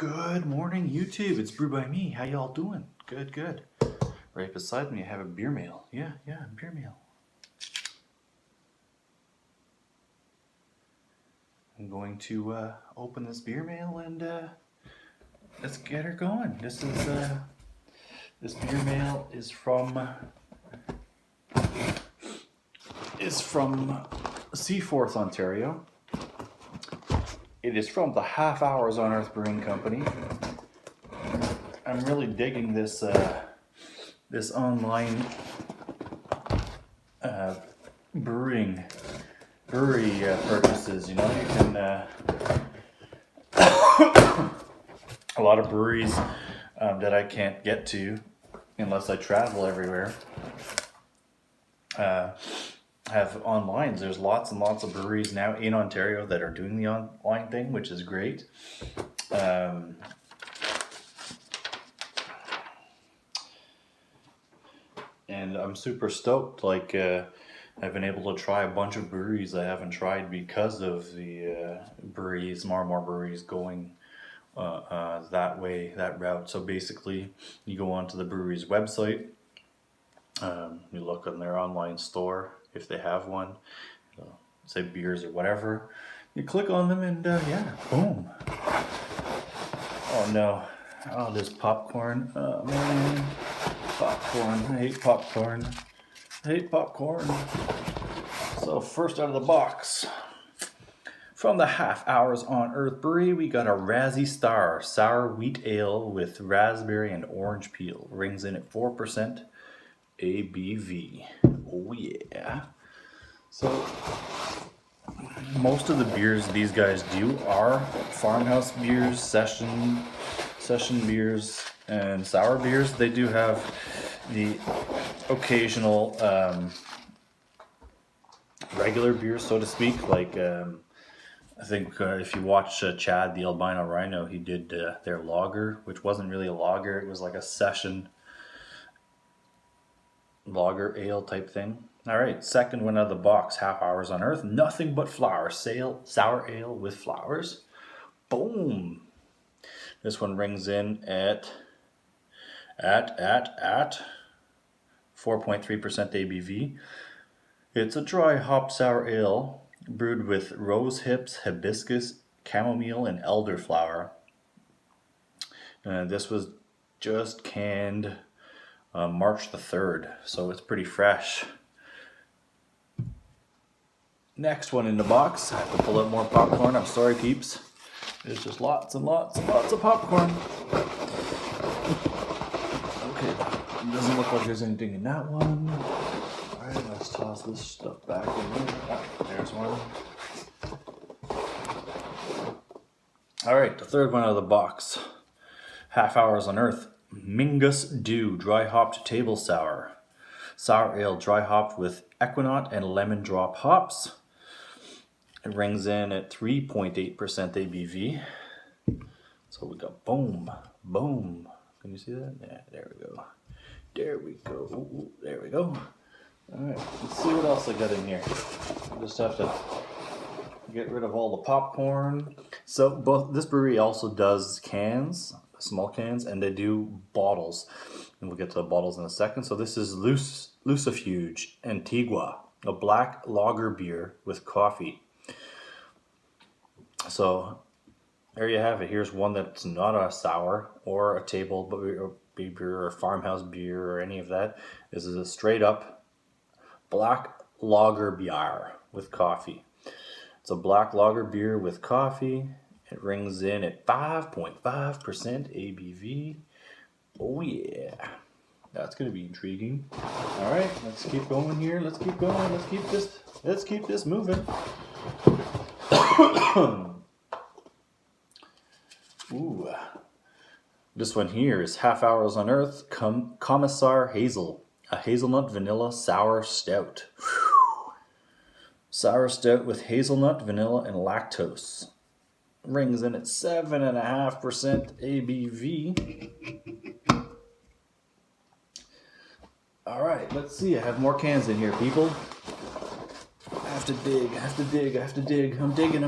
Good morning, YouTube. It's Brew by Me. How y'all doing? Good. Right beside me, I have a beer mail. Yeah, beer mail. I'm going to open this beer mail and let's get her going. This beer mail is from Seaforth, Ontario. It is from the Half Hours on Earth Brewing Company. I'm really digging this this online brewery purchases. You know, you can a lot of breweries that I can't get to unless I travel everywhere. Have online. There's lots and lots of breweries now in Ontario that are doing the online thing, which is great. And I'm super stoked. Like I've been able to try a bunch of breweries I haven't tried because of the breweries, more and more breweries going that way, that route. So basically, you go onto the brewery's website, you look on their online store if they have one, say beers or whatever. You click on them and yeah, boom. Oh no, oh there's popcorn. Oh man, popcorn. I hate popcorn. So first out of the box, from the Half Hours on Earth Brewery, we got a Razzie Star sour wheat ale with raspberry and orange peel. Rings in at 4% ABV. Oh yeah. So most of the beers these guys do are farmhouse beers, session beers, and sour beers. They do have the occasional regular beers, so to speak. Like I think if you watch Chad the Albino Rhino, he did their lager, which wasn't really a lager. It was like a session lager ale type thing. All right, second one out of the box, Half Hours on Earth. Nothing but flowers. Sour ale with flowers. Boom. This one rings in at 4.3% ABV. It's a dry hop sour ale brewed with rose hips, hibiscus, chamomile, and elderflower. This was just canned March the 3rd, so it's pretty fresh. Next one in the box. I have to pull out more popcorn. I'm sorry, peeps. There's just lots and lots and lots of popcorn. Okay, it doesn't look like there's anything in that one. Alright, let's toss this stuff back in here. Oh, there's one. Alright, the third one out of the box. Half Hours on Earth. Mingus Dew Dry Hopped Table Sour. Sour ale dry hopped with Equinaut and lemon drop hops. It rings in at 3.8% ABV. So we got boom. Can you see that? Yeah, there we go. Ooh, there we go. Alright, let's see what else I got in here. I just have to get rid of all the popcorn. So this brewery also does cans, small cans, and they do bottles. And we'll get to the bottles in a second. So this is Lucifuge Antigua, a black lager beer with coffee. So there you have it. Here's one that's not a sour or a table beer or farmhouse beer or any of that. This is a straight up black lager beer with coffee. It's a black lager beer with coffee. It rings in at 5.5% ABV. Oh yeah, that's gonna be intriguing. All right, let's keep going here. Let's keep going. Let's keep this moving. Ooh, this one here is Half Hours on Earth Commissar Hazel, a hazelnut vanilla sour stout. Whew. Sour stout with hazelnut, vanilla, and lactose. Rings in at 7.5% ABV. All right, let's see. I have more cans in here, people. I have to dig. I'm digging.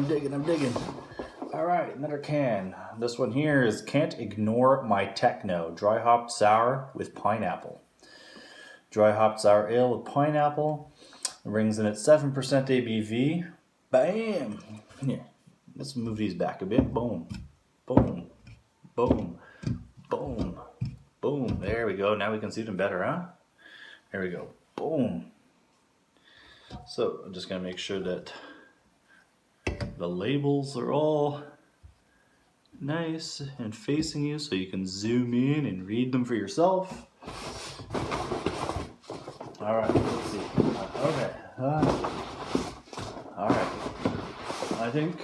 All right, another can. This one here is Can't Ignore My Techno, dry hopped sour with pineapple. Dry hopped sour ale with pineapple. It brings in at 7% ABV. Bam! Yeah, let's move these back a bit. Boom, boom, boom, boom, boom. There we go. Now we can see them better, huh? There we go. Boom. So I'm just gonna make sure that the labels are all nice and facing you so you can zoom in and read them for yourself. All right, let's see. Okay. All right. I think,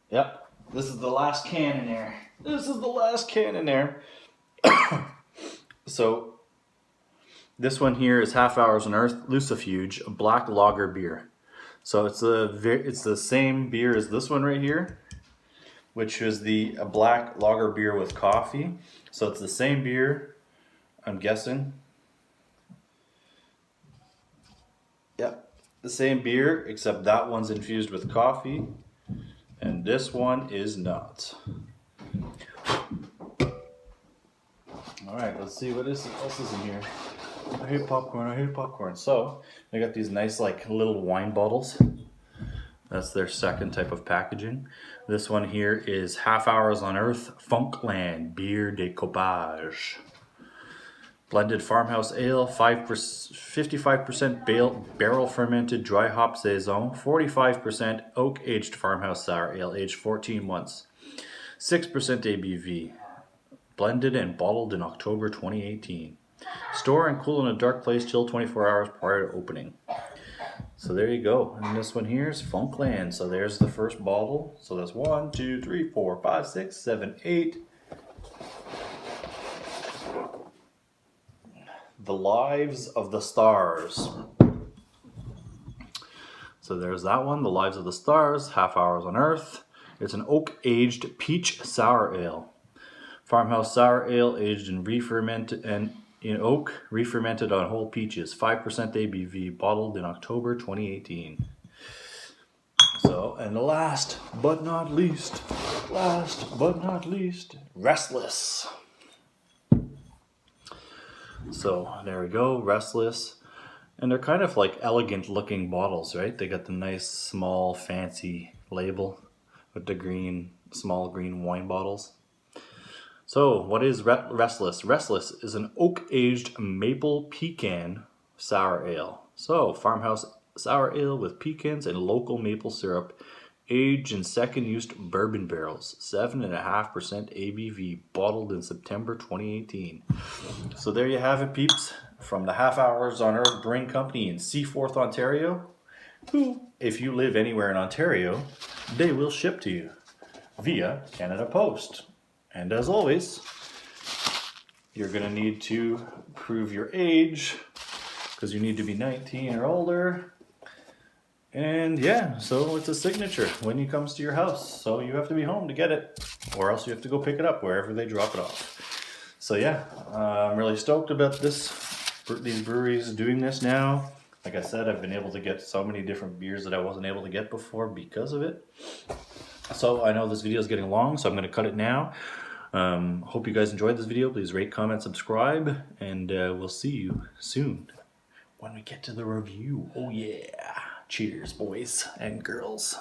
yep, this is the last can in there. This is the last can in there. So this one here is Half Hours on Earth Lucifuge, a black lager beer. So it's the same beer as this one right here, which is a black lager beer with coffee. So it's the same beer, I'm guessing. Yep, the same beer, except that one's infused with coffee, and this one is not. All right, let's see what else is in here. I hate popcorn, I hate popcorn. So, they got these nice like little wine bottles. That's their second type of packaging. This one here is Half Hours on Earth Funkland Bière de Copage. Blended farmhouse ale, 55% barrel fermented dry hop saison, 45% oak aged farmhouse sour ale, aged 14 months, 6% ABV. Blended and bottled in October 2018. Store and cool in a dark place, chill 24 hours prior to opening. So there you go. And this one here is Funkland. So there's the first bottle. So that's 1, 2, 3, 4, 5, 6, 7, 8. The Lives of the Stars. So there's that one, The Lives of the Stars, Half Hours on Earth. It's an oak-aged peach sour ale. Farmhouse sour ale aged in oak, re-fermented on whole peaches, 5% ABV, bottled in October 2018. So, and last but not least, Restless. So there we go, Restless. And they're kind of like elegant looking bottles, right? They got the nice small fancy label with the small green wine bottles. So what is Restless? Restless is an oak-aged maple pecan sour ale. So farmhouse sour ale with pecans and local maple syrup, aged in second-use bourbon barrels, 7.5% ABV, bottled in September 2018. So there you have it, peeps, from the Half Hours on Earth Brewing Company in Seaforth, Ontario, who, if you live anywhere in Ontario, they will ship to you via Canada Post. And as always, you're going to need to prove your age, because you need to be 19 or older. And yeah, so it's a signature when it comes to your house. So you have to be home to get it, or else you have to go pick it up wherever they drop it off. So yeah, I'm really stoked about these breweries doing this now. Like I said, I've been able to get so many different beers that I wasn't able to get before because of it. So I know this video is getting long, so I'm going to cut it now. Hope you guys enjoyed this video. Please rate, comment, subscribe, and we'll see you soon when we get to the review. Oh yeah. Cheers, boys and girls.